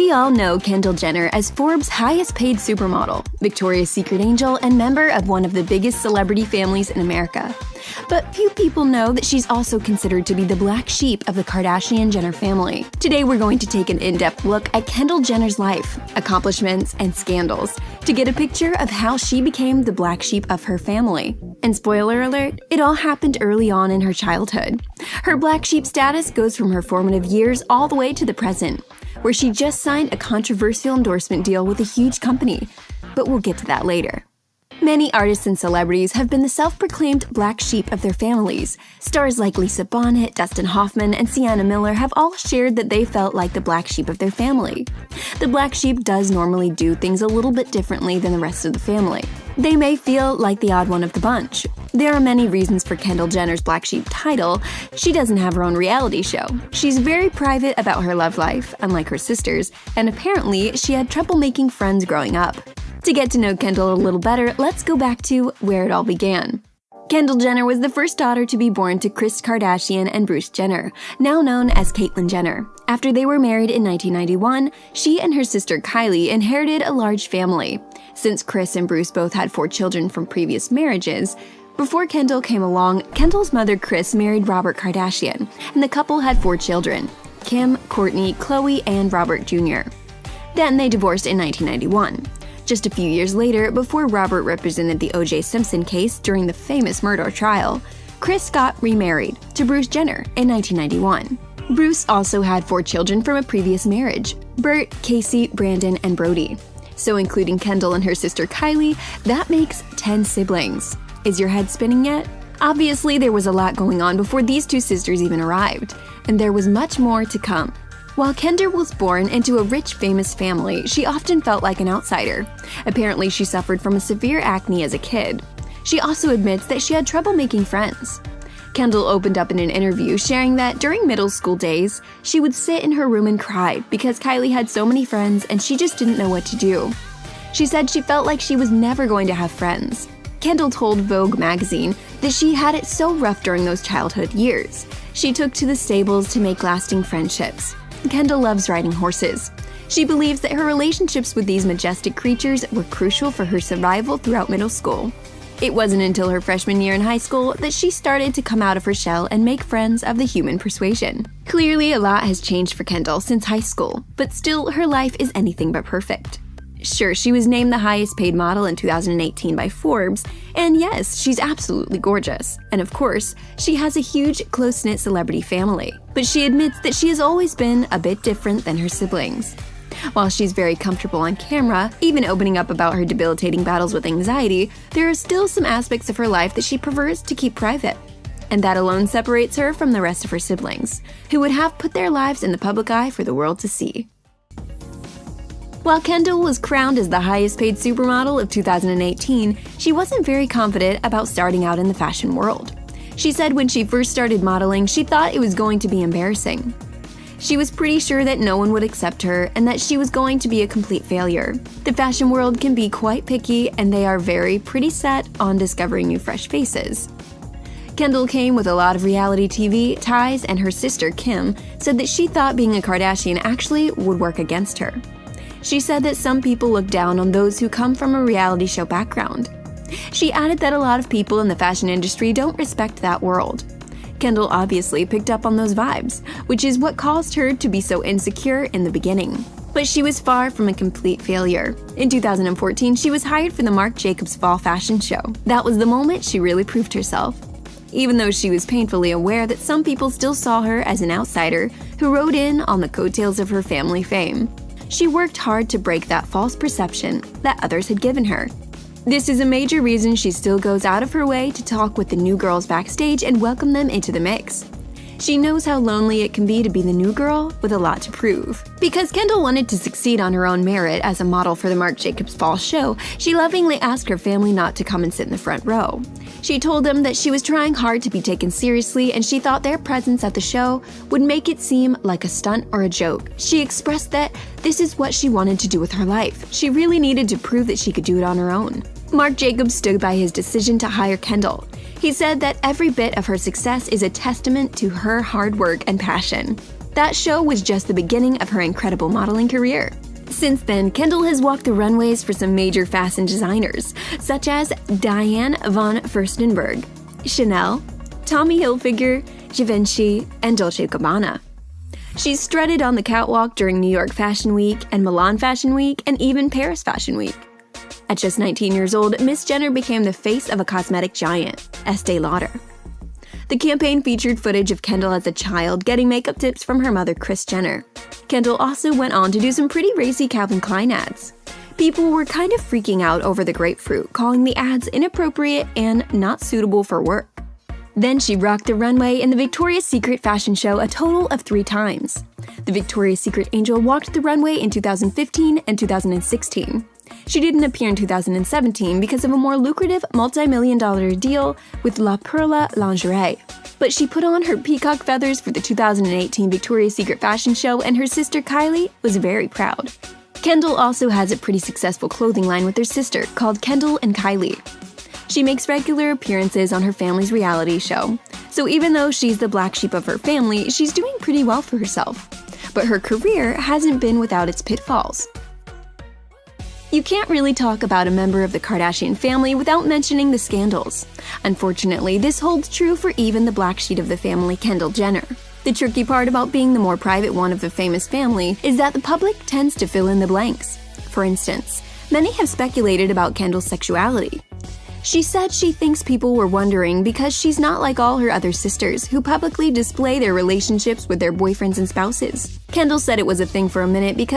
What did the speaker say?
We all know Kendall Jenner as Forbes' highest-paid supermodel, Victoria's Secret angel, and member of one of the biggest celebrity families in America. But few people know that she's also considered to be the black sheep of the Kardashian-Jenner family. Today we're going to take an in-depth look at Kendall Jenner's life, accomplishments, and scandals to get a picture of how she became the black sheep of her family. And spoiler alert, it all happened early on in her childhood. Her black sheep status goes from her formative years all the way to the present, where she just signed a controversial endorsement deal with a huge company. But we'll get to that later. Many artists and celebrities have been the self-proclaimed black sheep of their families. Stars like Lisa Bonet, Dustin Hoffman, and Sienna Miller have all shared that they felt like the black sheep of their family. The black sheep does normally do things a little bit differently than the rest of the family. They may feel like the odd one of the bunch. There are many reasons for Kendall Jenner's black sheep title. She doesn't have her own reality show. She's very private about her love life, unlike her sisters, and apparently she had trouble making friends growing up. To get to know Kendall a little better, let's go back to where it all began. Kendall Jenner was the first daughter to be born to Kris Kardashian and Bruce Jenner, now known as Caitlyn Jenner. After they were married in 1991, she and her sister Kylie inherited a large family. Since Kris and Bruce both had 4 children from previous marriages, before Kendall came along, Kendall's mother Kris married Robert Kardashian, and the couple had 4 children: Kim, Kourtney, Khloe, and Robert Jr. Then they divorced in 1991. Just a few years later, before Robert represented the O.J. Simpson case during the famous murder trial, Kris got remarried to Bruce Jenner in 1991. Bruce also had 4 children from a previous marriage: Bert, Casey, Brandon, and Brody. So including Kendall and her sister Kylie, that makes 10 siblings. Is your head spinning yet? Obviously, there was a lot going on before these 2 sisters even arrived, and there was much more to come. While Kendall was born into a rich, famous family, she often felt like an outsider. Apparently, she suffered from a severe acne as a kid. She also admits that she had trouble making friends. Kendall opened up in an interview sharing that during middle school days, she would sit in her room and cry because Kylie had so many friends and she just didn't know what to do. She said she felt like she was never going to have friends. Kendall told Vogue magazine that she had it so rough during those childhood years. She took to the stables to make lasting friendships. Kendall loves riding horses. She believes that her relationships with these majestic creatures were crucial for her survival throughout middle school. It wasn't until her freshman year in high school that she started to come out of her shell and make friends of the human persuasion. Clearly, a lot has changed for Kendall since high school, but still, her life is anything but perfect. Sure, she was named the highest paid model in 2018 by Forbes, and yes, she's absolutely gorgeous. And of course, she has a huge, close-knit celebrity family. But she admits that she has always been a bit different than her siblings. While she's very comfortable on camera, even opening up about her debilitating battles with anxiety, there are still some aspects of her life that she prefers to keep private. And that alone separates her from the rest of her siblings, who would have put their lives in the public eye for the world to see. While Kendall was crowned as the highest-paid supermodel of 2018, she wasn't very confident about starting out in the fashion world. She said when she first started modeling, she thought it was going to be embarrassing. She was pretty sure that no one would accept her and that she was going to be a complete failure. The fashion world can be quite picky, and they are pretty set on discovering new fresh faces. Kendall came with a lot of reality TV ties, and her sister, Kim, said that she thought being a Kardashian actually would work against her. She said that some people look down on those who come from a reality show background. She added that a lot of people in the fashion industry don't respect that world. Kendall obviously picked up on those vibes, which is what caused her to be so insecure in the beginning. But she was far from a complete failure. In 2014, she was hired for the Marc Jacobs Fall Fashion Show. That was the moment she really proved herself. Even though she was painfully aware that some people still saw her as an outsider who rode in on the coattails of her family fame. She worked hard to break that false perception that others had given her. This is a major reason she still goes out of her way to talk with the new girls backstage and welcome them into the mix. She knows how lonely it can be to be the new girl with a lot to prove. Because Kendall wanted to succeed on her own merit as a model for the Marc Jacobs Fall show, she lovingly asked her family not to come and sit in the front row. She told them that she was trying hard to be taken seriously and she thought their presence at the show would make it seem like a stunt or a joke. She expressed that this is what she wanted to do with her life. She really needed to prove that she could do it on her own. Marc Jacobs stood by his decision to hire Kendall. He said that every bit of her success is a testament to her hard work and passion. That show was just the beginning of her incredible modeling career. Since then, Kendall has walked the runways for some major fashion designers, such as Diane von Furstenberg, Chanel, Tommy Hilfiger, Givenchy, and Dolce & Gabbana. She's strutted on the catwalk during New York Fashion Week and Milan Fashion Week and even Paris Fashion Week. At just 19 years old, Miss Jenner became the face of a cosmetic giant, Estee Lauder. The campaign featured footage of Kendall as a child getting makeup tips from her mother, Kris Jenner. Kendall also went on to do some pretty racy Calvin Klein ads. People were kind of freaking out over the grapefruit, calling the ads inappropriate and not suitable for work. Then she rocked the runway in the Victoria's Secret fashion show a total of 3 times. The Victoria's Secret angel walked the runway in 2015 and 2016. She didn't appear in 2017 because of a more lucrative multi-million-dollar deal with La Perla Lingerie. But she put on her peacock feathers for the 2018 Victoria's Secret fashion show, and her sister Kylie was very proud. Kendall also has a pretty successful clothing line with her sister called Kendall and Kylie. She makes regular appearances on her family's reality show, so even though she's the black sheep of her family, she's doing pretty well for herself. But her career hasn't been without its pitfalls. You can't really talk about a member of the Kardashian family without mentioning the scandals. Unfortunately, this holds true for even the black sheep of the family, Kendall Jenner. The tricky part about being the more private one of the famous family is that the public tends to fill in the blanks. For instance, many have speculated about Kendall's sexuality. She said she thinks people were wondering because she's not like all her other sisters who publicly display their relationships with their boyfriends and spouses. Kendall said it was a thing for a minute because